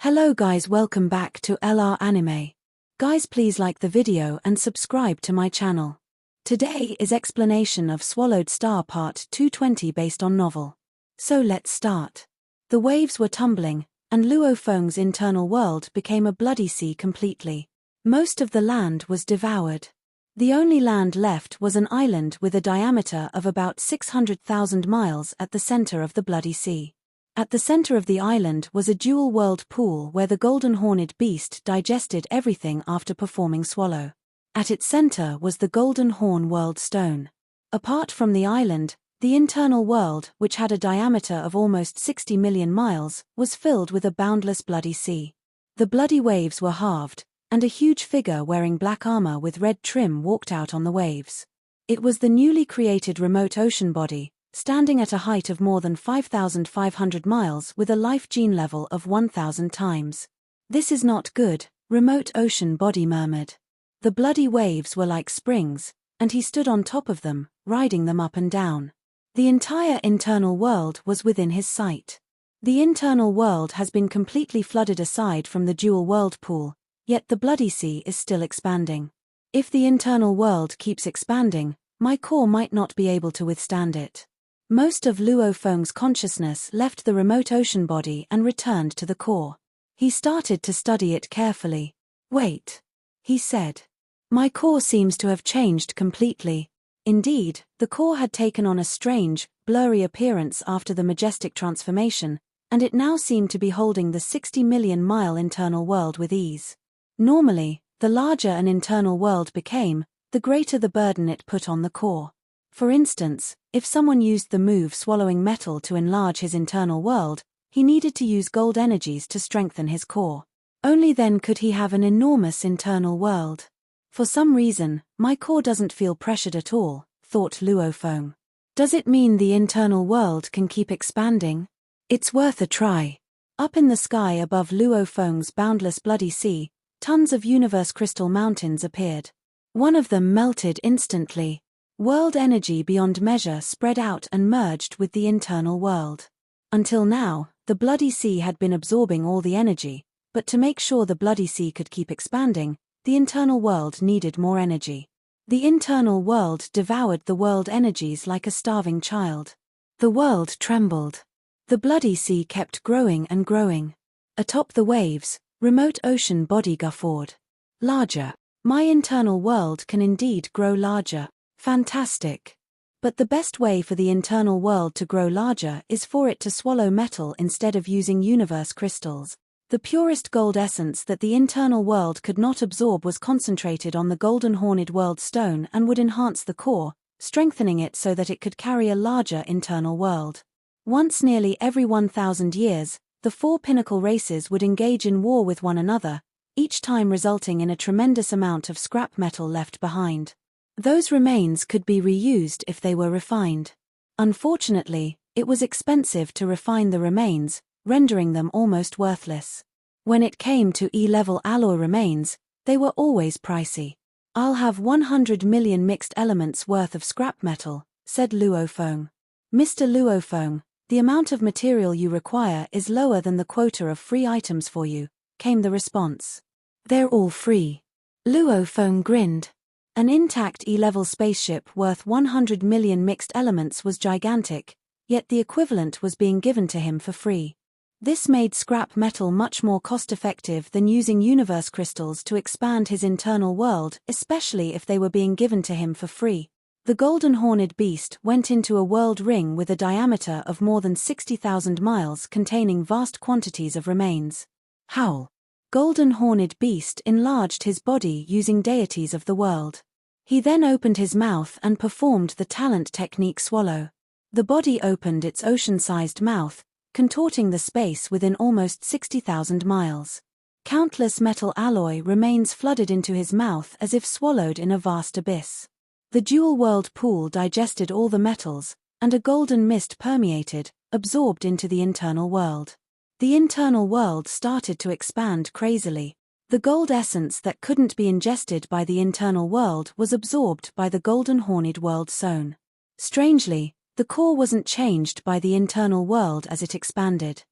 Hello guys, welcome back to LR Anime. Guys, please like the video and subscribe to my channel. Today is explanation of Swallowed Star Part 220 based on novel. So let's start. The waves were tumbling, and Luo Feng's internal world became a bloody sea completely. Most of the land was devoured. The only land left was an island with a diameter of about 600,000 miles at the center of the bloody sea. At the center of the island was a dual-world pool where the golden-horned beast digested everything after performing swallow. At its center was the golden horn world stone. Apart from the island, the internal world, which had a diameter of almost 60 million miles, was filled with a boundless bloody sea. The bloody waves were halved, and a huge figure wearing black armor with red trim walked out on the waves. It was the newly created remote ocean body, standing at a height of more than 5,500 miles with a life gene level of 1,000 times. "This is not good," remote ocean body murmured. The bloody waves were like springs, and he stood on top of them, riding them up and down. The entire internal world was within his sight. The internal world has been completely flooded aside from the dual world pool, yet the bloody sea is still expanding. If the internal world keeps expanding, my core might not be able to withstand it. Most of Luo Feng's consciousness left the remote ocean body and returned to the core. He started to study it carefully. "Wait," he said. "My core seems to have changed completely." Indeed, the core had taken on a strange, blurry appearance after the majestic transformation, and it now seemed to be holding the 60 million mile internal world with ease. Normally, the larger an internal world became, the greater the burden it put on the core. For instance, if someone used the move swallowing metal to enlarge his internal world, he needed to use gold energies to strengthen his core. Only then could he have an enormous internal world. For some reason, my core doesn't feel pressured at all, thought Luo Feng. Does it mean the internal world can keep expanding? It's worth a try. Up in the sky above Luo Feng's boundless bloody sea, tons of universe crystal mountains appeared. One of them melted instantly. World energy beyond measure spread out and merged with the internal world. Until now, the bloody sea had been absorbing all the energy, but to make sure the bloody sea could keep expanding, the internal world needed more energy. The internal world devoured the world energies like a starving child. The world trembled. The bloody sea kept growing and growing. Atop the waves, remote ocean body guffawed. "Larger. My internal world can indeed grow larger. Fantastic. But the best way for the internal world to grow larger is for it to swallow metal instead of using universe crystals. The purest gold essence that the internal world could not absorb was concentrated on the golden horned world stone and would enhance the core, strengthening it so that it could carry a larger internal world. Once nearly every 1,000 years, the four pinnacle races would engage in war with one another, each time resulting in a tremendous amount of scrap metal left behind. Those remains could be reused if they were refined. Unfortunately, it was expensive to refine the remains, rendering them almost worthless. When it came to E-level alloy remains, they were always pricey. "I'll have 100 million mixed elements worth of scrap metal," said Luo Feng. "Mr. Luo Feng, the amount of material you require is lower than the quota of free items for you," came the response. "They're all free." Luo Feng grinned. An intact E-level spaceship worth 100 million mixed elements was gigantic, yet the equivalent was being given to him for free. This made scrap metal much more cost-effective than using universe crystals to expand his internal world, especially if they were being given to him for free. The golden horned beast went into a world ring with a diameter of more than 60,000 miles containing vast quantities of remains. Howl. Golden horned beast enlarged his body using deities of the world. He then opened his mouth and performed the talent technique swallow. The body opened its ocean-sized mouth, contorting the space within almost 60,000 miles. Countless metal alloy remains flooded into his mouth as if swallowed in a vast abyss. The dual-world pool digested all the metals, and a golden mist permeated, absorbed into the internal world. The internal world started to expand crazily. The gold essence that couldn't be ingested by the internal world was absorbed by the golden horned world stone. Strangely, the core wasn't changed by the internal world as it expanded.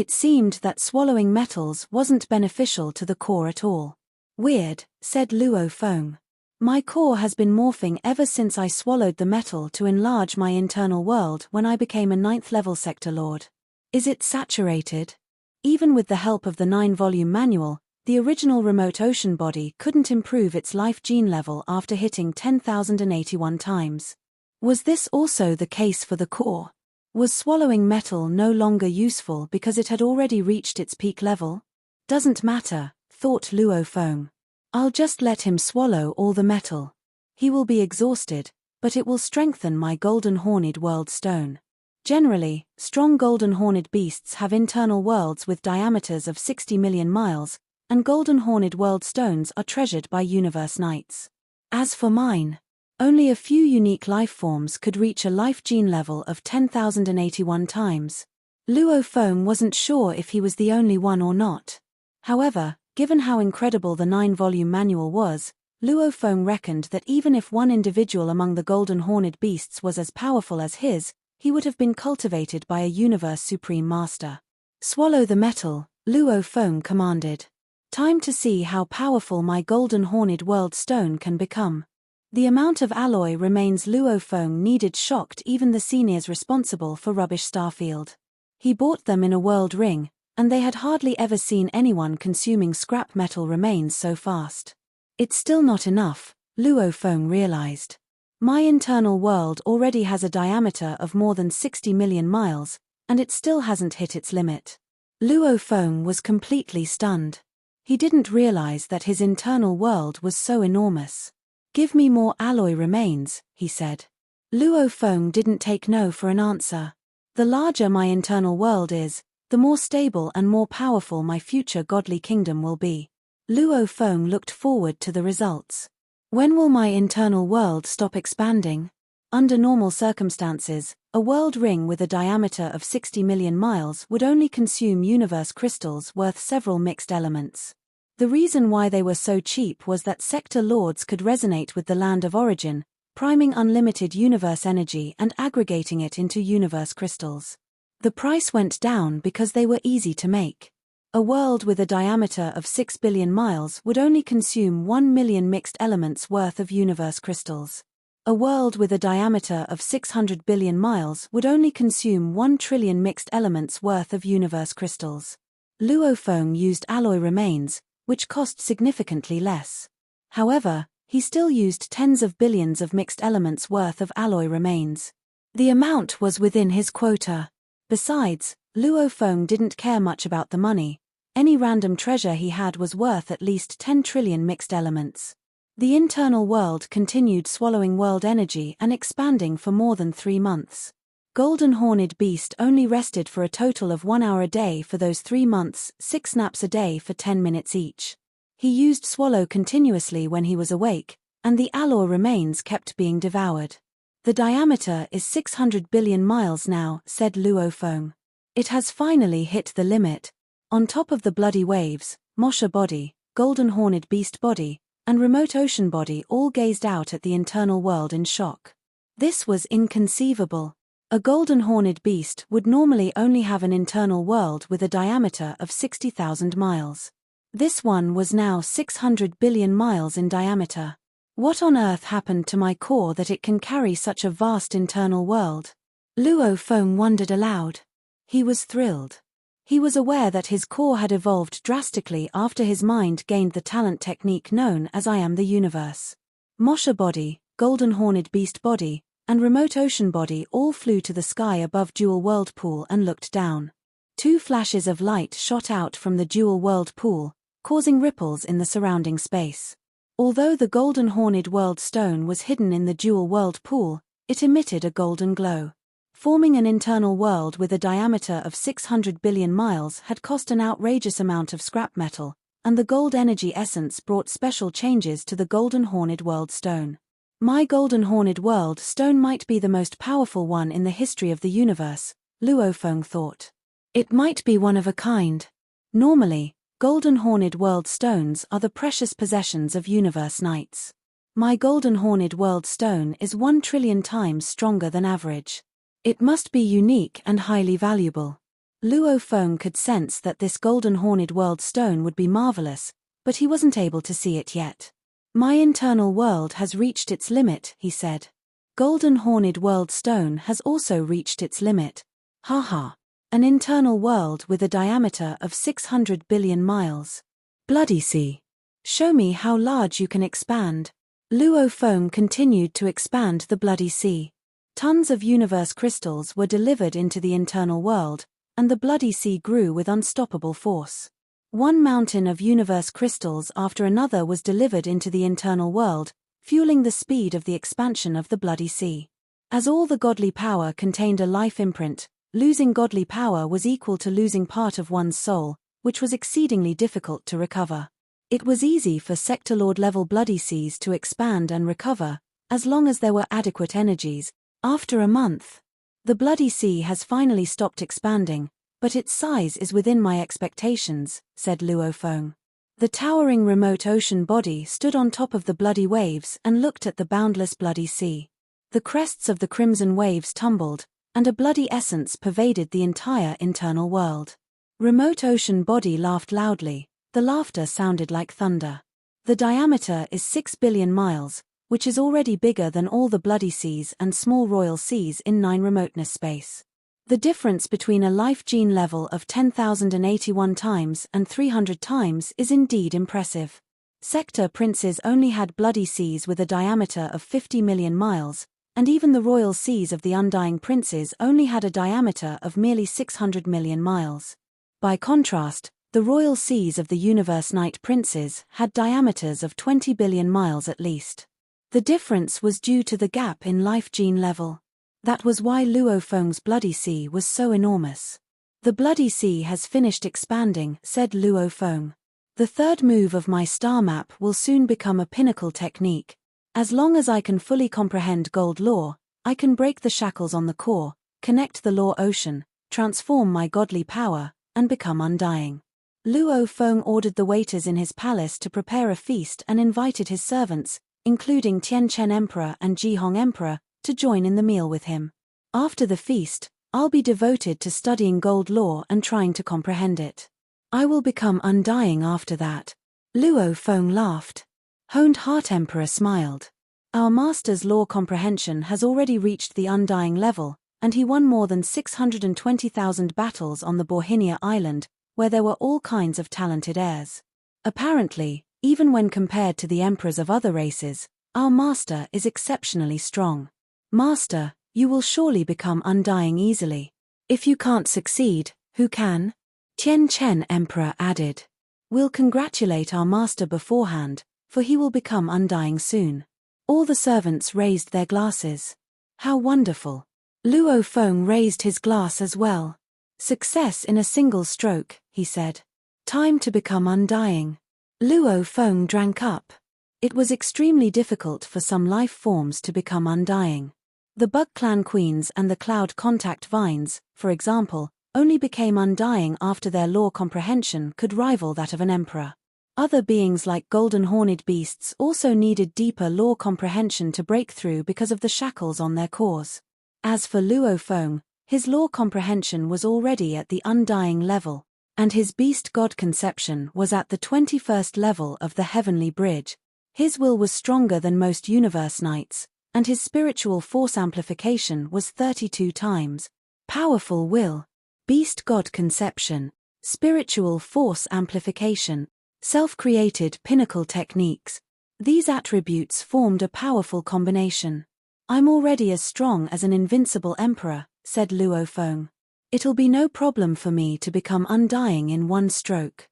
It seemed that swallowing metals wasn't beneficial to the core at all. Weird, said Luo Feng. My core has been morphing ever since I swallowed the metal to enlarge my internal world when I became a 9th-level sector lord. Is it saturated? Even with the help of the 9-volume manual, the original remote ocean body couldn't improve its life gene level after hitting 10,081 times. Was this also the case for the core? Was swallowing metal no longer useful because it had already reached its peak level? Doesn't matter, thought Luo Feng. I'll just let him swallow all the metal. He will be exhausted, but it will strengthen my golden horned world stone. Generally, strong golden horned beasts have internal worlds with diameters of 60 million miles, and golden horned world stones are treasured by universe knights. As for mine, only a few unique life forms could reach a life gene level of 10,081 times. Luo Feng wasn't sure if he was the only one or not. However, given how incredible the 9-volume manual was, Luo Feng reckoned that even if one individual among the golden horned beasts was as powerful as his, he would have been cultivated by a universe supreme master. Swallow the metal, Luo Feng commanded. Time to see how powerful my golden horned world stone can become. The amount of alloy remains Luo Feng needed shocked even the seniors responsible for Rubbish Starfield. He bought them in a world ring, and they had hardly ever seen anyone consuming scrap metal remains so fast. It's still not enough, Luo Feng realized. My internal world already has a diameter of more than 60 million miles, and it still hasn't hit its limit. Luo Feng was completely stunned. He didn't realize that his internal world was so enormous. Give me more alloy remains, he said. Luo Feng didn't take no for an answer. The larger my internal world is, the more stable and more powerful my future godly kingdom will be. Luo Feng looked forward to the results. When will my internal world stop expanding? Under normal circumstances, a world ring with a diameter of 60 million miles would only consume universe crystals worth several mixed elements. The reason why they were so cheap was that sector lords could resonate with the land of origin, priming unlimited universe energy and aggregating it into universe crystals. The price went down because they were easy to make. A world with a diameter of 6 billion miles would only consume 1 million mixed elements worth of universe crystals. A world with a diameter of 600 billion miles would only consume 1 trillion mixed elements worth of universe crystals. Luo Feng used alloy remains, which cost significantly less. However, he still used tens of billions of mixed elements worth of alloy remains. The amount was within his quota. Besides, Luo Feng didn't care much about the money. Any random treasure he had was worth at least 10 trillion mixed elements. The internal world continued swallowing world energy and expanding for more than 3 months. Golden Horned Beast only rested for a total of 1 hour a day for those 3 months, 6 naps a day for 10 minutes each. He used swallow continuously when he was awake, and the alloy remains kept being devoured. The diameter is 600 billion miles now, said Luo Feng. It has finally hit the limit. On top of the bloody waves, Mosha body, Golden Horned Beast body, and remote ocean body all gazed out at the internal world in shock. This was inconceivable. A golden horned beast would normally only have an internal world with a diameter of 60,000 miles. This one was now 600 billion miles in diameter. What on earth happened to my core that it can carry such a vast internal world? Luo Feng wondered aloud. He was thrilled. He was aware that his core had evolved drastically after his mind gained the talent technique known as I am the universe. Mosha body, golden horned beast body, and remote ocean body all flew to the sky above Jewel World Pool and looked down. 2 flashes of light shot out from the Jewel World Pool, causing ripples in the surrounding space. Although the golden horned world stone was hidden in the Jewel World Pool, it emitted a golden glow. Forming an internal world with a diameter of 600 billion miles had cost an outrageous amount of scrap metal, and the gold energy essence brought special changes to the golden horned world stone. My golden horned world stone might be the most powerful one in the history of the universe, Luo Feng thought. It might be one of a kind. Normally, golden horned world stones are the precious possessions of universe knights. My golden horned world stone is 1 trillion times stronger than average. It must be unique and highly valuable. Luo Feng could sense that this golden horned world stone would be marvelous, but he wasn't able to see it yet. My internal world has reached its limit, he said. Golden horned world stone has also reached its limit. Haha. An internal world with a diameter of 600 billion miles. Bloody sea. Show me how large you can expand. Luo Feng continued to expand the bloody sea. Tons of universe crystals were delivered into the internal world, and the bloody sea grew with unstoppable force. One mountain of universe crystals after another was delivered into the internal world, fueling the speed of the expansion of the bloody sea. As all the godly power contained a life imprint, losing godly power was equal to losing part of one's soul, which was exceedingly difficult to recover. It was easy for Sector Lord level bloody seas to expand and recover, as long as there were adequate energies. After a month, the bloody sea has finally stopped expanding, but its size is within my expectations, said Luo Feng. The towering remote ocean body stood on top of the bloody waves and looked at the boundless bloody sea. The crests of the crimson waves tumbled, and a bloody essence pervaded the entire internal world. Remote ocean body laughed loudly. The laughter sounded like thunder. The diameter is 6 billion miles, which is already bigger than all the bloody seas and small royal seas in 9 remoteness space. The difference between a life gene level of 10,081 times and 300 times is indeed impressive. Sector princes only had bloody seas with a diameter of 50 million miles, and even the royal seas of the undying princes only had a diameter of merely 600 million miles. By contrast, the royal seas of the universe night princes had diameters of 20 billion miles at least. The difference was due to the gap in life gene level. That was why Luo Feng's bloody sea was so enormous. The bloody sea has finished expanding, said Luo Feng. The third move of my star map will soon become a pinnacle technique. As long as I can fully comprehend gold law, I can break the shackles on the core, connect the law ocean, transform my godly power, and become undying. Luo Feng ordered the waiters in his palace to prepare a feast and invited his servants, including Tian Chen Emperor and Jihong Emperor, to join in the meal with him. After the feast, I'll be devoted to studying gold law and trying to comprehend it. I will become undying after that. Luo Feng laughed. Honed Heart Emperor smiled. Our master's law comprehension has already reached the undying level, and he won more than 620,000 battles on the Borhinia Island, where there were all kinds of talented heirs. Apparently, even when compared to the emperors of other races, our master is exceptionally strong. Master, you will surely become undying easily. If you can't succeed, who can? Tian Chen Emperor added. We'll congratulate our master beforehand, for he will become undying soon. All the servants raised their glasses. How wonderful. Luo Feng raised his glass as well. Success in a single stroke, he said. Time to become undying. Luo Feng drank up. It was extremely difficult for some life forms to become undying. The Bug Clan Queens and the Cloud Contact Vines, for example, only became undying after their law comprehension could rival that of an emperor. Other beings like golden horned beasts also needed deeper law comprehension to break through because of the shackles on their cores. As for Luo Feng, his law comprehension was already at the undying level, and his beast god conception was at the 21st level of the heavenly bridge. His will was stronger than most universe knights, and his spiritual force amplification was 32 times. Powerful will, beast god conception, spiritual force amplification, self-created pinnacle techniques. These attributes formed a powerful combination. I'm already as strong as an invincible emperor, said Luo Feng. It'll be no problem for me to become undying in one stroke.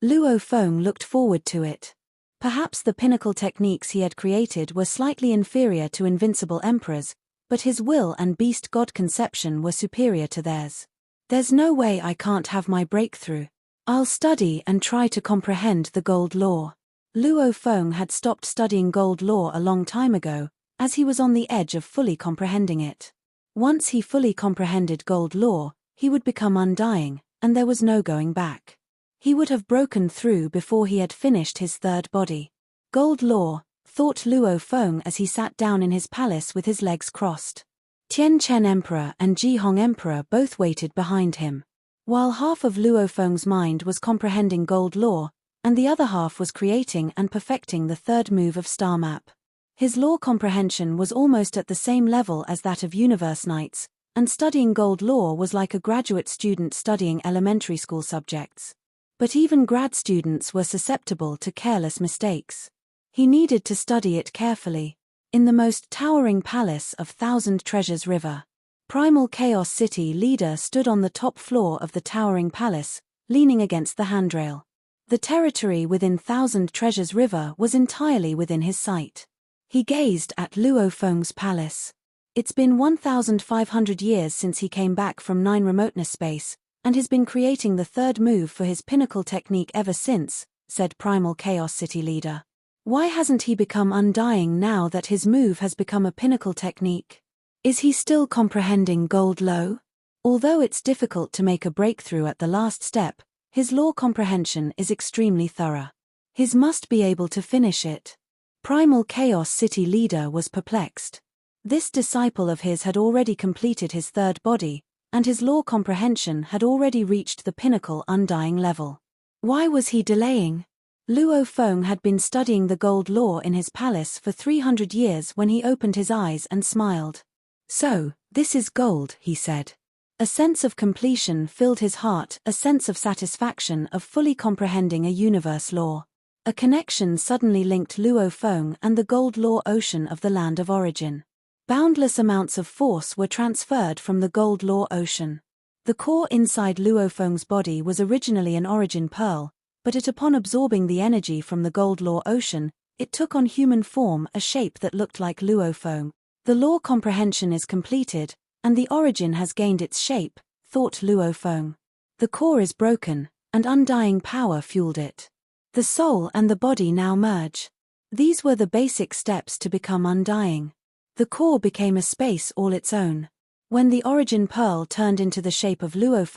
Luo Feng looked forward to it. Perhaps the pinnacle techniques he had created were slightly inferior to invincible emperors, but his will and beast god conception were superior to theirs. There's no way I can't have my breakthrough. I'll study and try to comprehend the gold law. Luo Feng had stopped studying gold law a long time ago, as he was on the edge of fully comprehending it. Once he fully comprehended gold law, he would become undying, and there was no going back. He would have broken through before he had finished his third body. Gold law, thought Luo Feng as he sat down in his palace with his legs crossed. Tian Chen Emperor and Jihong Emperor both waited behind him. While half of Luo Feng's mind was comprehending gold law, and the other half was creating and perfecting the third move of star map. His law comprehension was almost at the same level as that of Universe Knights, and studying gold law was like a graduate student studying elementary school subjects. But even grad students were susceptible to careless mistakes. He needed to study it carefully. In the most towering palace of Thousand Treasures River, Primal Chaos City leader stood on the top floor of the towering palace, leaning against the handrail. The territory within Thousand Treasures River was entirely within his sight. He gazed at Luo Feng's palace. It's been 1,500 years since he came back from 9 remoteness space, and has been creating the third move for his pinnacle technique ever since, said Primal Chaos City leader. Why hasn't he become undying now that his move has become a pinnacle technique? Is he still comprehending gold law? Although it's difficult to make a breakthrough at the last step, his law comprehension is extremely thorough. His must be able to finish it. Primal Chaos City leader was perplexed. This disciple of his had already completed his third body, and his law comprehension had already reached the pinnacle undying level. Why was he delaying? Luo Feng had been studying the gold law in his palace for 300 years when he opened his eyes and smiled. So, this is gold, he said. A sense of completion filled his heart, a sense of satisfaction of fully comprehending a universe law. A connection suddenly linked Luo Feng and the gold law ocean of the land of origin. Boundless amounts of force were transferred from the gold law ocean. The core inside Luo Feng's body was originally an origin pearl, but upon absorbing the energy from the gold law ocean, it took on human form, a shape that looked like Luo Feng. The law comprehension is completed, and the origin has gained its shape, thought Luo Feng. The core is broken, and undying power fueled it. The soul and the body now merge. These were the basic steps to become undying. The core became a space all its own. When the origin pearl turned into the shape of Luo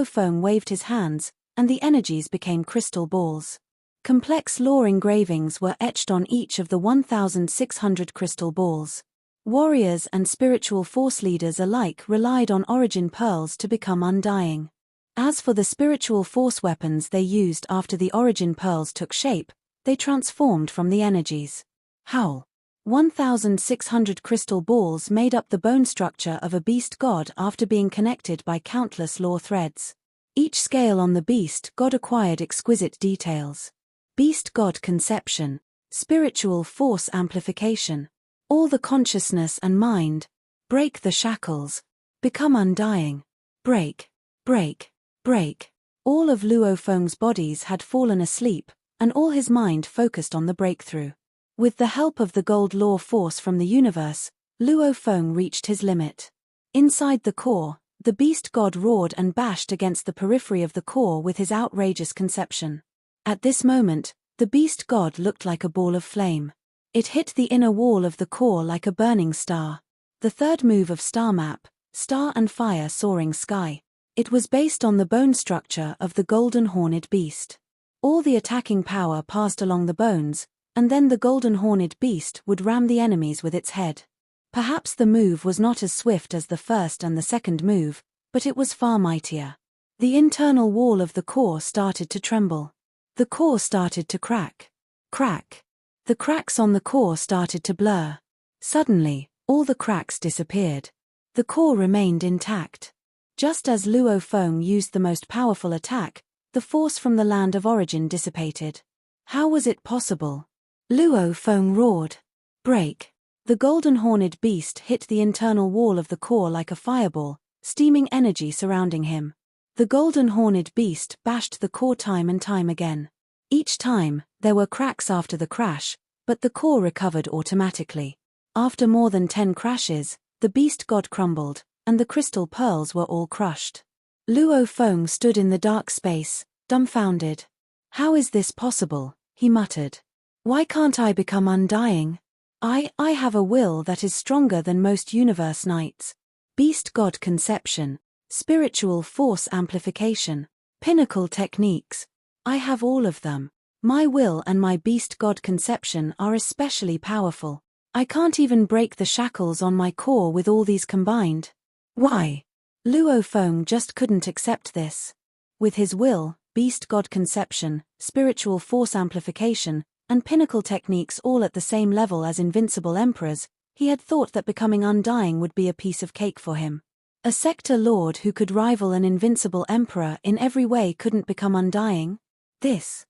Feng waved his hands, and the energies became crystal balls. Complex law engravings were etched on each of the 1,600 crystal balls. Warriors and spiritual force leaders alike relied on origin pearls to become undying. As for the spiritual force weapons they used after the origin pearls took shape, they transformed from the energies. Howl. 1,600 crystal balls made up the bone structure of a beast god after being connected by countless law threads. Each scale on the beast god acquired exquisite details. Beast god conception, spiritual force amplification, all the consciousness and mind, break the shackles, become undying, break, break, break. All of Luo Feng's bodies had fallen asleep, and all his mind focused on the breakthrough. With the help of the gold law force from the universe, Luo Feng reached his limit. Inside the core, the beast god roared and bashed against the periphery of the core with his outrageous conception. At this moment, the beast god looked like a ball of flame. It hit the inner wall of the core like a burning star. The third move of star map, star and fire soaring sky. It was based on the bone structure of the golden horned beast. All the attacking power passed along the bones, and then the golden horned beast would ram the enemies with its head. Perhaps the move was not as swift as the first and the second move, but it was far mightier. The internal wall of the core started to tremble. The core started to crack. Crack. The cracks on the core started to blur. Suddenly, all the cracks disappeared. The core remained intact. Just as Luo Feng used the most powerful attack, the force from the land of origin dissipated. How was it possible? Luo Feng roared. Break. The golden horned beast hit the internal wall of the core like a fireball, steaming energy surrounding him. The golden horned beast bashed the core time and time again. Each time, there were cracks after the crash, but the core recovered automatically. After more than 10 crashes, the beast god crumbled, and the crystal pearls were all crushed. Luo Feng stood in the dark space, dumbfounded. How is this possible? He muttered. Why can't I become undying? I have a will that is stronger than most universe knights. Beast god conception, spiritual force amplification, pinnacle techniques. I have all of them. My will and my beast god conception are especially powerful. I can't even break the shackles on my core with all these combined. Why? Luo Feng just couldn't accept this. With his will, beast god conception, spiritual force amplification, and pinnacle techniques all at the same level as invincible emperors, he had thought that becoming undying would be a piece of cake for him. A sector lord who could rival an invincible emperor in every way couldn't become undying? This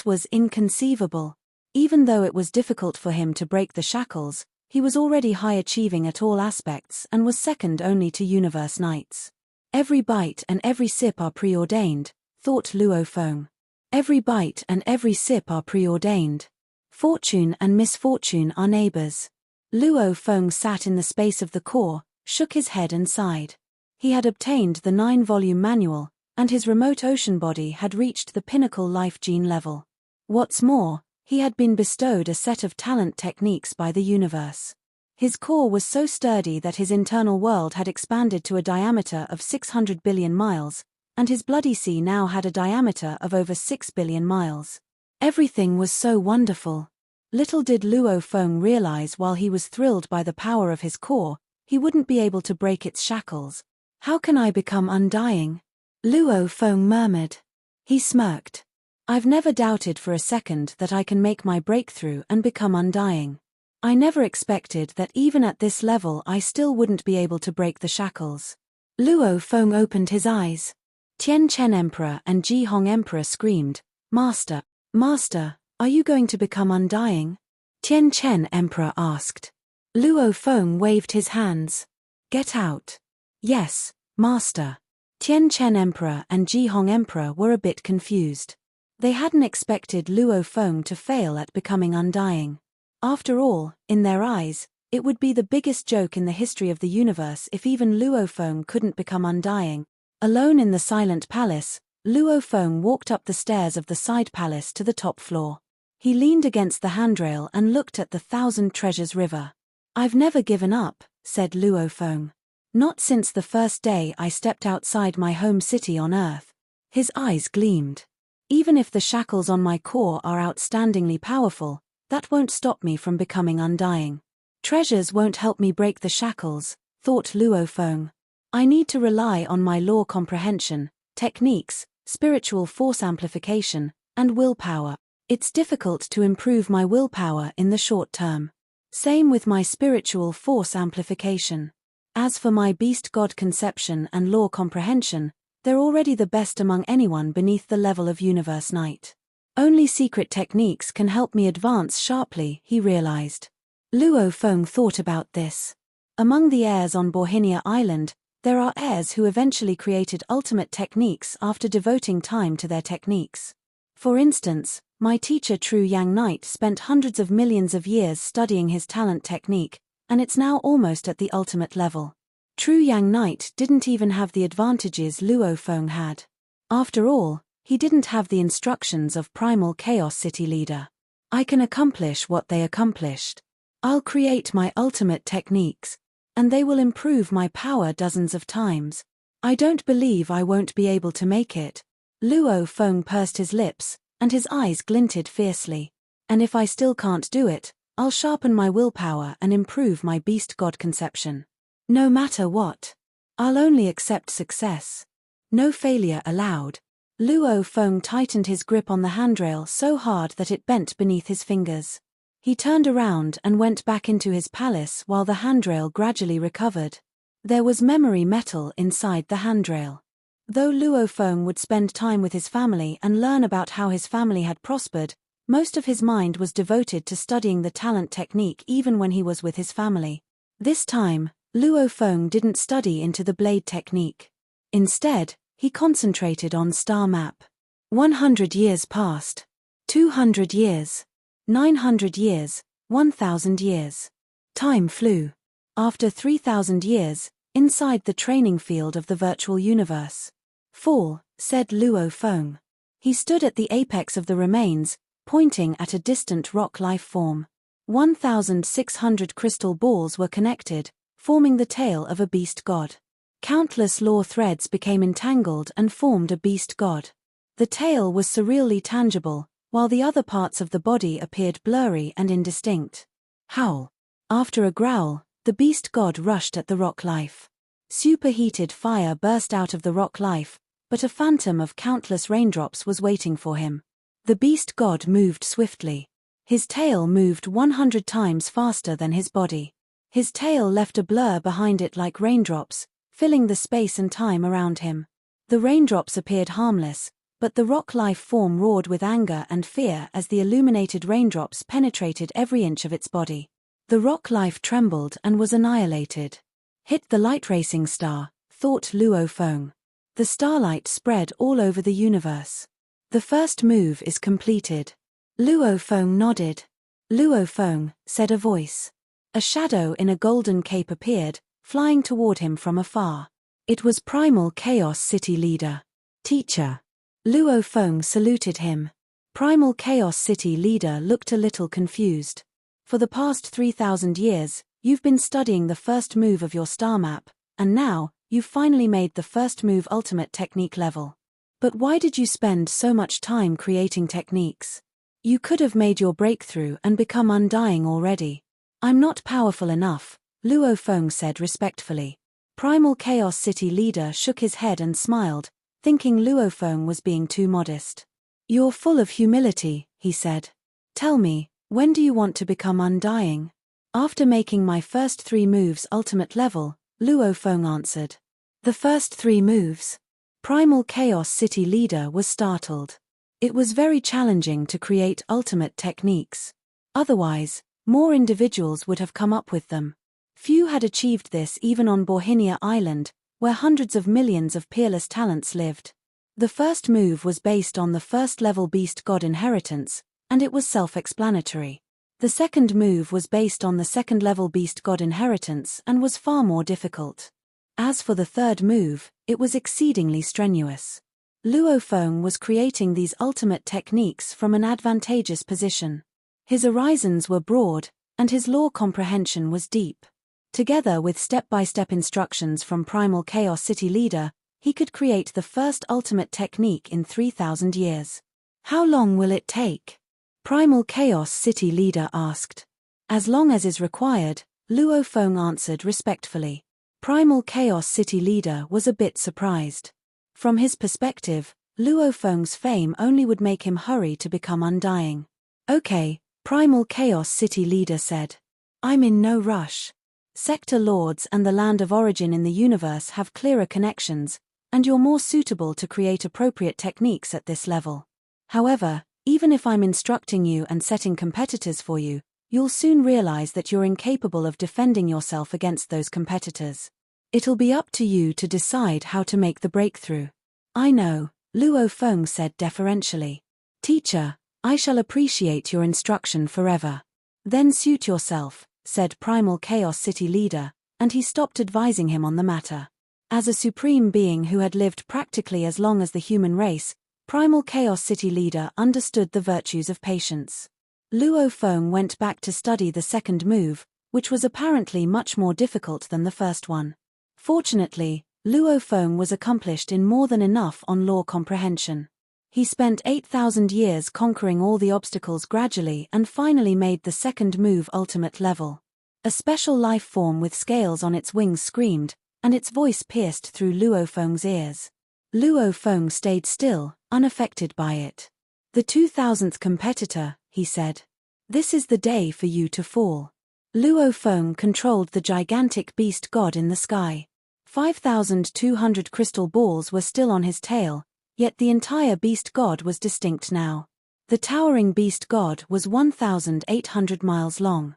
was inconceivable. Even though it was difficult for him to break the shackles, he was already high-achieving at all aspects and was second only to universe knights. Every bite and every sip are preordained, thought Luo Feng. Every bite and every sip are preordained. Fortune and misfortune are neighbors. Luo Feng sat in the space of the core, shook his head and sighed. He had obtained the 9-volume manual, and his remote ocean body had reached the pinnacle life gene level. What's more, he had been bestowed a set of talent techniques by the universe. His core was so sturdy that his internal world had expanded to a diameter of 600 billion miles, and his bloody sea now had a diameter of over 6 billion miles. Everything was so wonderful. Little did Luo Feng realize while he was thrilled by the power of his core, he wouldn't be able to break its shackles. How can I become undying? Luo Feng murmured. He smirked. I've never doubted for a second that I can make my breakthrough and become undying. I never expected that even at this level I still wouldn't be able to break the shackles. Luo Feng opened his eyes. Tian Chen Emperor and Ji Hong Emperor screamed, Master, Master, are you going to become undying? Tian Chen Emperor asked. Luo Feng waved his hands. Get out. Yes, Master. Tian Chen Emperor and Ji Hong Emperor were a bit confused. They hadn't expected Luo Feng to fail at becoming undying. After all, in their eyes, it would be the biggest joke in the history of the universe if even Luo Feng couldn't become undying. Alone in the silent palace, Luo Feng walked up the stairs of the side palace to the top floor. He leaned against the handrail and looked at the Thousand Treasures River. I've never given up, said Luo Feng. Not since the first day I stepped outside my home city on Earth. His eyes gleamed. Even if the shackles on my core are outstandingly powerful, that won't stop me from becoming undying. Treasures won't help me break the shackles, thought Luo Feng. I need to rely on my law comprehension, techniques, spiritual force amplification, and willpower. It's difficult to improve my willpower in the short term. Same with my spiritual force amplification. As for my beast god conception and law comprehension, they're already the best among anyone beneath the level of Universe Knight. Only secret techniques can help me advance sharply, he realized. Luo Feng thought about this. Among the heirs on Borhinia Island, there are heirs who eventually created ultimate techniques after devoting time to their techniques. For instance, my teacher True Yang Knight spent hundreds of millions of years studying his talent technique, and it's now almost at the ultimate level. True Yang Knight didn't even have the advantages Luo Feng had. After all, he didn't have the instructions of Primal Chaos City Leader. I can accomplish what they accomplished. I'll create my ultimate techniques, and they will improve my power dozens of times. I don't believe I won't be able to make it. Luo Feng pursed his lips, and his eyes glinted fiercely. And if I still can't do it, I'll sharpen my willpower and improve my beast god conception. No matter what. I'll only accept success. No failure allowed. Luo Feng tightened his grip on the handrail so hard that it bent beneath his fingers. He turned around and went back into his palace while the handrail gradually recovered. There was memory metal inside the handrail. Though Luo Feng would spend time with his family and learn about how his family had prospered, most of his mind was devoted to studying the talent technique even when he was with his family. This time, Luo Feng didn't study into the blade technique. Instead, he concentrated on star map. 100 years passed. 200 years. 900 years. 1,000 years. Time flew. After 3,000 years, inside the training field of the virtual universe. Fall, said Luo Feng. He stood at the apex of the remains, pointing at a distant rock life form. 1,600 crystal balls were connected, forming the tail of a beast god. Countless law threads became entangled and formed a beast god. The tail was surreally tangible, while the other parts of the body appeared blurry and indistinct. Howl. After a growl, the beast god rushed at the rock life. Superheated fire burst out of the rock life, but a phantom of countless raindrops was waiting for him. The beast god moved swiftly. His tail moved 100 times faster than his body. His tail left a blur behind it like raindrops, filling the space and time around him. The raindrops appeared harmless, but the rock life form roared with anger and fear as the illuminated raindrops penetrated every inch of its body. The rock life trembled and was annihilated. Hit the light racing star, thought Luo Feng. The starlight spread all over the universe. The first move is completed. Luo Feng nodded. Luo Feng, said a voice. A shadow in a golden cape appeared, flying toward him from afar. It was Primal Chaos City Leader. Teacher. Luo Feng saluted him. Primal Chaos City Leader looked a little confused. For the past 3,000 years, you've been studying the first move of your star map, and now, you've finally made the first move ultimate technique level. But why did you spend so much time creating techniques? You could have made your breakthrough and become undying already. I'm not powerful enough, Luo Feng said respectfully. Primal Chaos City Leader shook his head and smiled, thinking Luo Feng was being too modest. You're full of humility, he said. Tell me, when do you want to become undying? After making my first 3 moves ultimate level, Luo Feng answered. The first 3 moves? Primal Chaos City Leader was startled. It was very challenging to create ultimate techniques. Otherwise, more individuals would have come up with them. Few had achieved this even on Borhinia Island, where hundreds of millions of peerless talents lived. The first move was based on the first-level beast god inheritance, and it was self-explanatory. The second move was based on the second-level beast god inheritance and was far more difficult. As for the third move, it was exceedingly strenuous. Luo Feng was creating these ultimate techniques from an advantageous position. His horizons were broad, and his lore comprehension was deep. Together with step-by-step instructions from Primal Chaos City Leader, he could create the first ultimate technique in 3,000 years. How long will it take? Primal Chaos City Leader asked. As long as is required, Luo Feng answered respectfully. Primal Chaos City Leader was a bit surprised. From his perspective, Luo Feng's fame only would make him hurry to become undying. Okay, Primal Chaos City Leader said. I'm in no rush. Sector Lords and the Land of Origin in the universe have clearer connections, and you're more suitable to create appropriate techniques at this level. However, even if I'm instructing you and setting competitors for you, you'll soon realize that you're incapable of defending yourself against those competitors. It'll be up to you to decide how to make the breakthrough. I know, Luo Feng said deferentially. Teacher, I shall appreciate your instruction forever. Then suit yourself, said Primal Chaos City Leader, and he stopped advising him on the matter. As a supreme being who had lived practically as long as the human race, Primal Chaos City Leader understood the virtues of patience. Luo Feng went back to study the second move, which was apparently much more difficult than the first one. Fortunately, Luo Feng was accomplished in more than enough on lore comprehension. He spent 8,000 years conquering all the obstacles gradually and finally made the second move ultimate level. A special life form with scales on its wings screamed, and its voice pierced through Luo Feng's ears. Luo Feng stayed still, unaffected by it. The 2,000th competitor, he said. This is the day for you to fall. Luo Feng controlled the gigantic beast god in the sky. 5,200 crystal balls were still on his tail, yet the entire beast god was distinct now. The towering beast god was 1,800 miles long.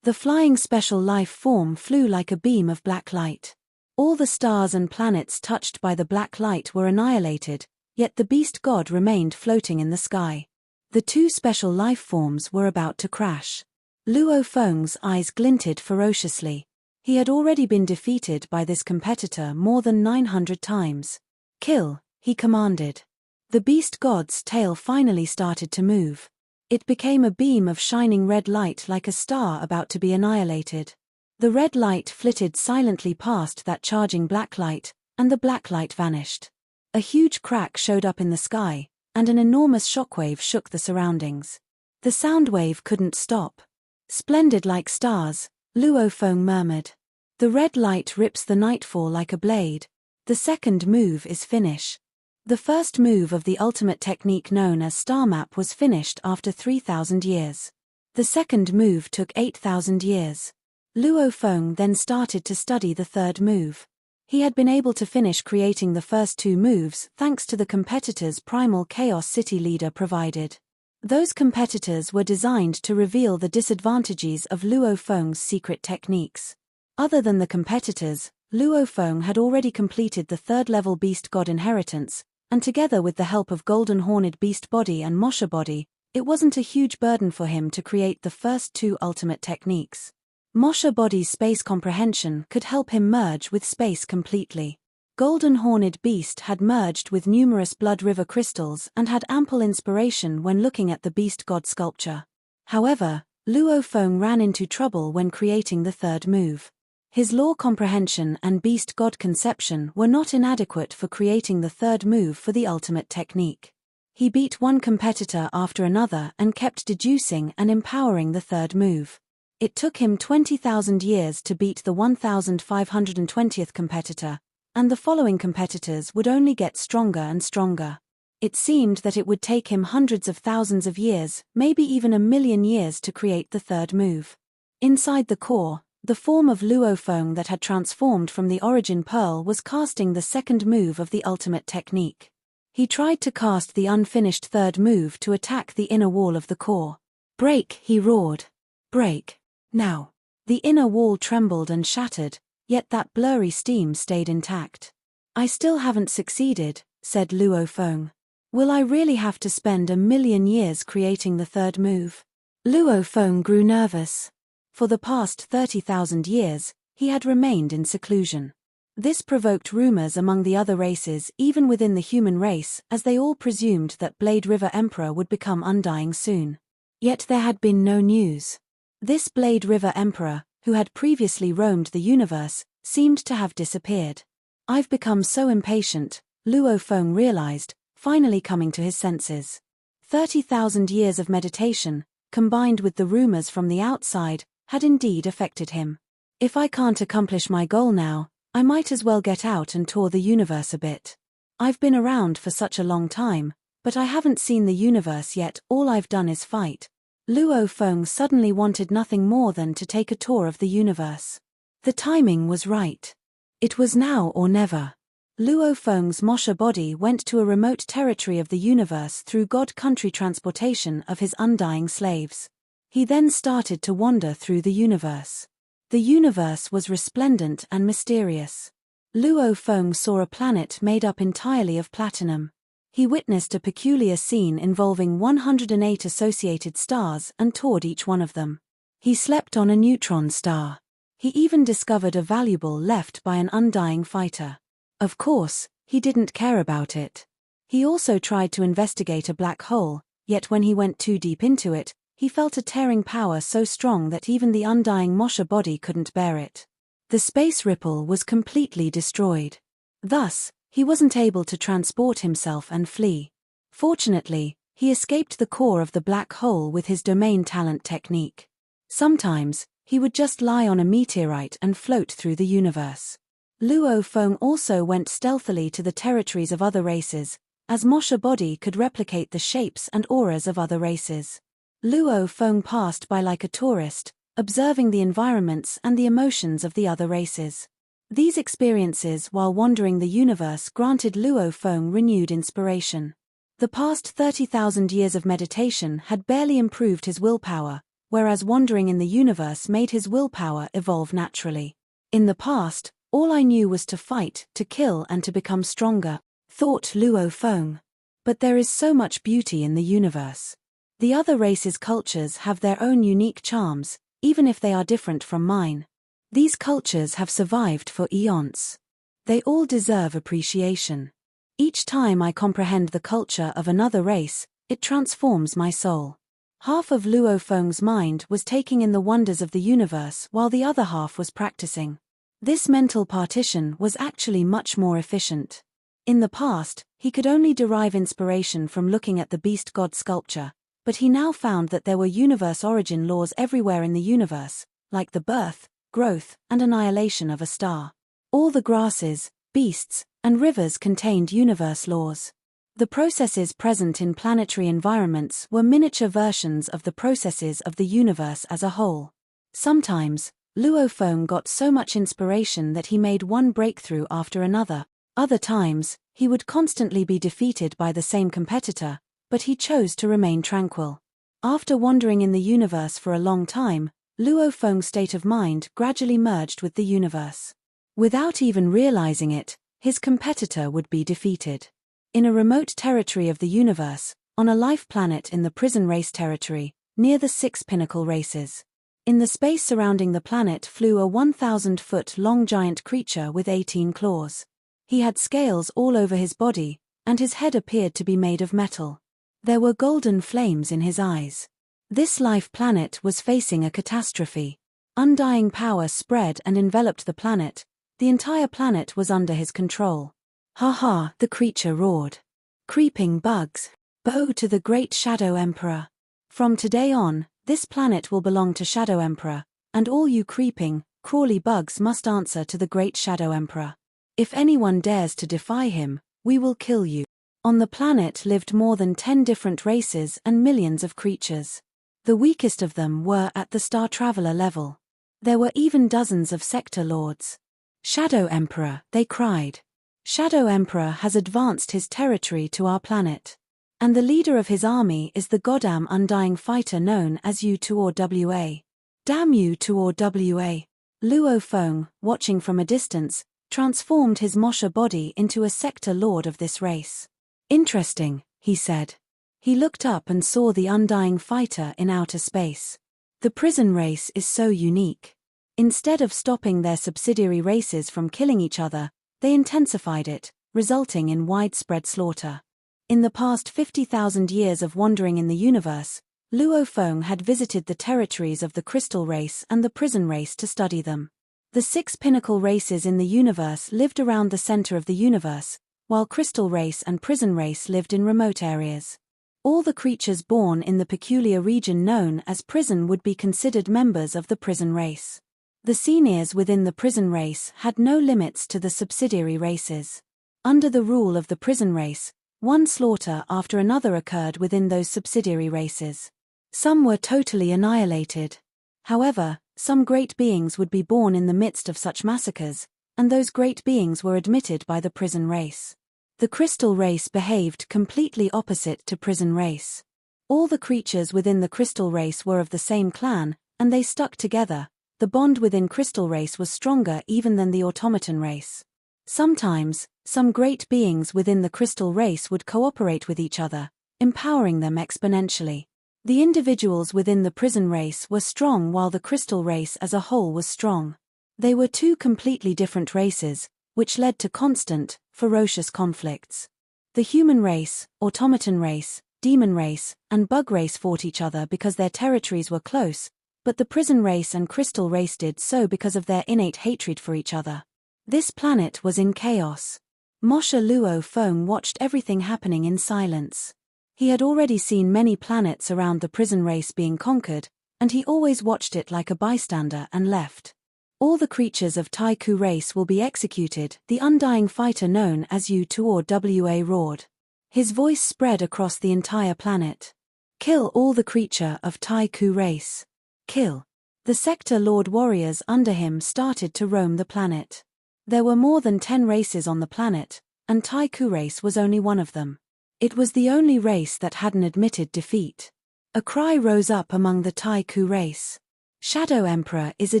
The flying special life form flew like a beam of black light. All the stars and planets touched by the black light were annihilated, yet the beast god remained floating in the sky. The 2 special life forms were about to crash. Luo Feng's eyes glinted ferociously. He had already been defeated by this competitor more than 900 times. Kill, he commanded. The beast god's tail finally started to move. It became a beam of shining red light like a star about to be annihilated. The red light flitted silently past that charging black light, and the black light vanished. A huge crack showed up in the sky, and an enormous shockwave shook the surroundings. The sound wave couldn't stop. Splendid like stars, Luo Feng murmured. The red light rips the nightfall like a blade. The second move is finish. The first move of the ultimate technique known as star map was finished after 3,000 years. The second move took 8,000 years. Luo Feng then started to study the third move. He had been able to finish creating the first two moves thanks to the competitors' primal chaos city leader provided. Those competitors were designed to reveal the disadvantages of Luo Feng's secret techniques. Other than the competitors, Luo Feng had already completed the third-level Beast God Inheritance, and together with the help of Golden Horned Beast Body and Mosha Body, it wasn't a huge burden for him to create the first two ultimate techniques. Mosha Body's space comprehension could help him merge with space completely. Golden Horned Beast had merged with numerous Blood River crystals and had ample inspiration when looking at the Beast God sculpture. However, Luo Feng ran into trouble when creating the third move. His law comprehension and Beast God conception were not inadequate for creating the third move for the ultimate technique. He beat one competitor after another and kept deducing and empowering the third move. It took him 20,000 years to beat the 1,520th competitor, and the following competitors would only get stronger and stronger. It seemed that it would take him hundreds of thousands of years, maybe even 1,000,000 years to create the third move. Inside the core, the form of Luo Feng that had transformed from the origin pearl was casting the second move of the ultimate technique. He tried to cast the unfinished third move to attack the inner wall of the core. "Break!" he roared. "Break! Now!" The inner wall trembled and shattered, yet that blurry steam stayed intact. "I still haven't succeeded," said Luo Feng. "Will I really have to spend 1,000,000 years creating the third move?" Luo Feng grew nervous. For the past 30,000 years, he had remained in seclusion. This provoked rumors among the other races, even within the human race, as they all presumed that Blade River Emperor would become undying soon. Yet there had been no news. This Blade River Emperor, who had previously roamed the universe, seemed to have disappeared. "I've become so impatient," Luo Feng realized, finally coming to his senses. 30,000 years of meditation, combined with the rumors from the outside, had indeed affected him. "If I can't accomplish my goal now, I might as well get out and tour the universe a bit. I've been around for such a long time, but I haven't seen the universe yet, all I've done is fight." Luo Feng suddenly wanted nothing more than to take a tour of the universe. The timing was right. It was now or never. Luo Feng's Mosha Body went to a remote territory of the universe through God Country transportation of his undying slaves. He then started to wander through the universe. The universe was resplendent and mysterious. Luo Feng saw a planet made up entirely of platinum. He witnessed a peculiar scene involving 108 associated stars and toured each one of them. He slept on a neutron star. He even discovered a valuable left by an undying fighter. Of course, he didn't care about it. He also tried to investigate a black hole, yet when he went too deep into it, he felt a tearing power so strong that even the undying Mosha Body couldn't bear it. The space ripple was completely destroyed. Thus, he wasn't able to transport himself and flee. Fortunately, he escaped the core of the black hole with his domain talent technique. Sometimes, he would just lie on a meteorite and float through the universe. Luo Feng also went stealthily to the territories of other races, as Mosha Body could replicate the shapes and auras of other races. Luo Feng passed by like a tourist, observing the environments and the emotions of the other races. These experiences while wandering the universe granted Luo Feng renewed inspiration. The past 30,000 years of meditation had barely improved his willpower, whereas wandering in the universe made his willpower evolve naturally. "In the past, all I knew was to fight, to kill and to become stronger," thought Luo Feng. "But there is so much beauty in the universe. The other races' cultures have their own unique charms, even if they are different from mine. These cultures have survived for eons. They all deserve appreciation. Each time I comprehend the culture of another race, it transforms my soul." Half of Luo Feng's mind was taking in the wonders of the universe while the other half was practicing. This mental partition was actually much more efficient. In the past, he could only derive inspiration from looking at the beast god sculpture, but he now found that there were universe origin laws everywhere in the universe, like the birth, growth, and annihilation of a star. All the grasses, beasts, and rivers contained universe laws. The processes present in planetary environments were miniature versions of the processes of the universe as a whole. Sometimes, Luo Feng got so much inspiration that he made one breakthrough after another. Other times, he would constantly be defeated by the same competitor, but he chose to remain tranquil. After wandering in the universe for a long time, Luo Feng's state of mind gradually merged with the universe. Without even realizing it, his competitor would be defeated. In a remote territory of the universe, on a life planet in the prison race territory, near the 6 pinnacle races. In the space surrounding the planet flew a 1,000-foot-long giant creature with 18 claws. He had scales all over his body, and his head appeared to be made of metal. There were golden flames in his eyes. This life planet was facing a catastrophe. Undying power spread and enveloped the planet. The entire planet was under his control. "Ha ha," the creature roared. "Creeping bugs. Bow to the great Shadow Emperor. From today on, this planet will belong to Shadow Emperor, and all you creeping, crawly bugs must answer to the great Shadow Emperor. If anyone dares to defy him, we will kill you." On the planet lived more than 10 different races and millions of creatures. The weakest of them were at the Star Traveler level. There were even dozens of sector lords. "Shadow Emperor," they cried. "Shadow Emperor has advanced his territory to our planet. And the leader of his army is the goddamn undying fighter known as U2OWA. Damn U2OWA. Luo Feng, watching from a distance, transformed his Mosha body into a sector lord of this race. "Interesting," he said. He looked up and saw the undying fighter in outer space. The prison race is so unique. Instead of stopping their subsidiary races from killing each other, they intensified it, resulting in widespread slaughter. In the past 50,000 years of wandering in the universe, Luo Feng had visited the territories of the crystal race and the prison race to study them. The 6 pinnacle races in the universe lived around the center of the universe, while crystal race and prison race lived in remote areas. All the creatures born in the peculiar region known as prison would be considered members of the prison race. The seniors within the prison race had no limits to the subsidiary races. Under the rule of the prison race, one slaughter after another occurred within those subsidiary races. Some were totally annihilated. However, some great beings would be born in the midst of such massacres, and those great beings were admitted by the prison race. The crystal race behaved completely opposite to prison race. All the creatures within the crystal race were of the same clan, and they stuck together. The bond within crystal race was stronger even than the automaton race. Sometimes, some great beings within the crystal race would cooperate with each other, empowering them exponentially. The individuals within the prison race were strong while the crystal race as a whole was strong. They were 2 completely different races, which led to constant, ferocious conflicts. The human race, automaton race, demon race, and bug race fought each other because their territories were close, but the prison race and crystal race did so because of their innate hatred for each other. This planet was in chaos. Mosha Luo Feng watched everything happening in silence. He had already seen many planets around the prison race being conquered, and he always watched it like a bystander and left. "All the creatures of Taiku race will be executed," the undying fighter known as U2OWA roared. His voice spread across the entire planet. "Kill all the creature of Taiku race. Kill." The sector lord warriors under him started to roam the planet. There were more than 10 races on the planet, and Taiku race was only one of them. It was the only race that hadn't admitted defeat. A cry rose up among the Taiku race. "Shadow Emperor is a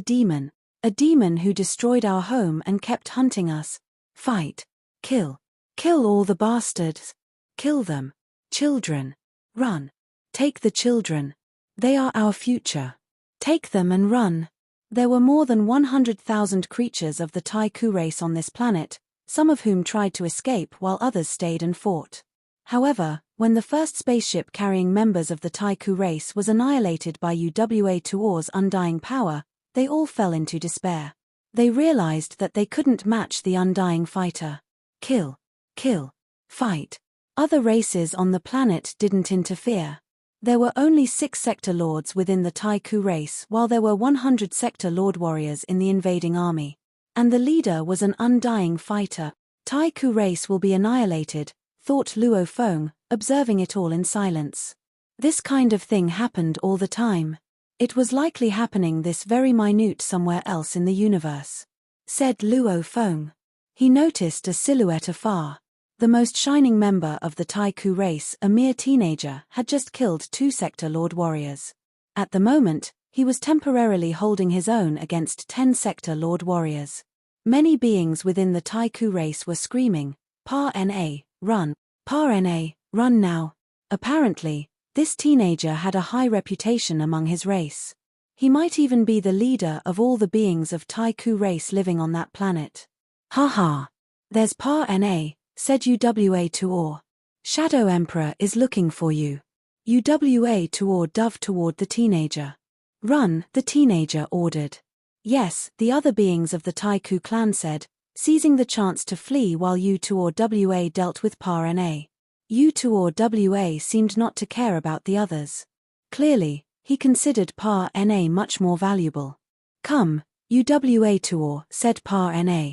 demon who destroyed our home and kept hunting us. Fight. Kill. Kill all the bastards. Kill them. Children. Run. Take the children. They are our future. Take them and run." There were more than 100,000 creatures of the Taiku race on this planet, some of whom tried to escape while others stayed and fought. However, when the first spaceship carrying members of the Taiku race was annihilated by UWA-2R's undying power, they all fell into despair. They realized that they couldn't match the undying fighter. Kill. Kill. Fight. Other races on the planet didn't interfere. There were only 6 sector lords within the Taiku race, while there were 100 sector lord warriors in the invading army. And the leader was an undying fighter. Taiku race will be annihilated, thought Luo Feng, observing it all in silence. This kind of thing happened all the time. It was likely happening this very minute somewhere else in the universe, said Luo Feng. He noticed a silhouette afar. The most shining member of the Taiku race, a mere teenager, had just killed 2 sector lord warriors. At the moment, he was temporarily holding his own against 10 sector lord warriors. Many beings within the Taiku race were screaming, "Pa-na, run! Pa-na, run now!" Apparently, this teenager had a high reputation among his race. He might even be the leader of all the beings of Taiku race living on that planet. "Ha-ha! There's Pa-na," said Uwa Tuor. "Shadow Emperor is looking for you." Uwa Tuor dove toward the teenager. "Run," the teenager ordered. "Yes," the other beings of the Taiku clan said, seizing the chance to flee while Uwa dealt with Pa-na. Uwa seemed not to care about the others. Clearly, he considered Pa-na much more valuable. "Come," Uwa Tuor, said Pa-na.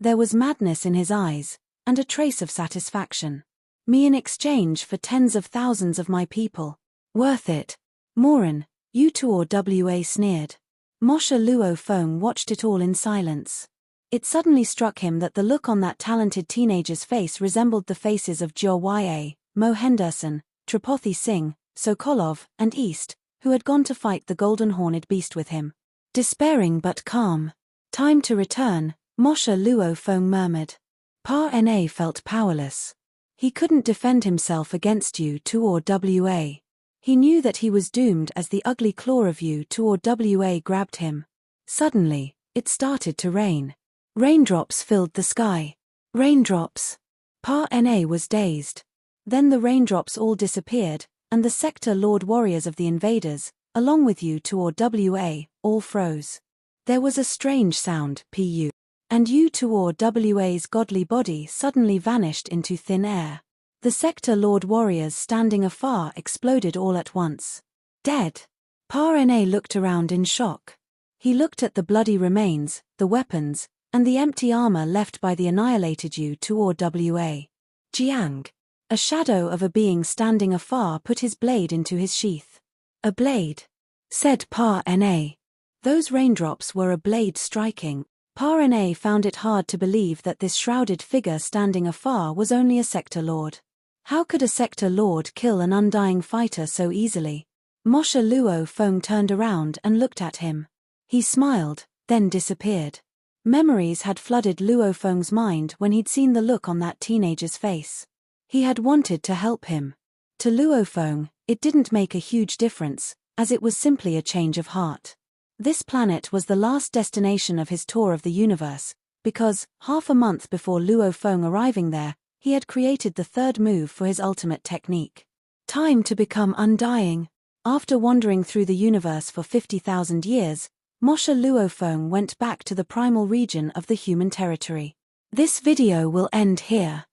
There was madness in his eyes, and a trace of satisfaction. "Me in exchange for tens of thousands of my people. Worth it." "Morin," Uwa sneered. Moshe Luo Feng watched it all in silence. It suddenly struck him that the look on that talented teenager's face resembled the faces of Jia, Mo Henderson, Tripathi Singh, Sokolov, and East, who had gone to fight the golden-horned beast with him. Despairing but calm. "Time to return," Moshe Luo Feng murmured. Pa-na felt powerless. He couldn't defend himself against Uwa. He knew that he was doomed as the ugly claw of Uwa grabbed him. Suddenly, it started to rain. Raindrops filled the sky. Raindrops. Pa-na was dazed. Then the raindrops all disappeared, and the sector lord warriors of the invaders, along with Uwa, all froze. There was a strange sound, pu. And Uwa's godly body suddenly vanished into thin air. The sector lord warriors standing afar exploded all at once. Dead. Pa-na looked around in shock. He looked at the bloody remains, the weapons, and the empty armor left by the annihilated Uwa. Jiang. A shadow of a being standing afar put his blade into his sheath. "A blade," said Pa-na. Those raindrops were a blade striking. Pa-na found it hard to believe that this shrouded figure standing afar was only a sector lord. How could a sector lord kill an undying fighter so easily? Moshe Luo Feng turned around and looked at him. He smiled, then disappeared. Memories had flooded Luo Feng's mind when he'd seen the look on that teenager's face. He had wanted to help him. To Luo Feng, it didn't make a huge difference, as it was simply a change of heart. This planet was the last destination of his tour of the universe, because, half a month before Luo Feng arriving there, he had created the third move for his ultimate technique. Time to become undying. After wandering through the universe for 50,000 years, Moshe Luo Feng went back to the primal region of the human territory. This video will end here.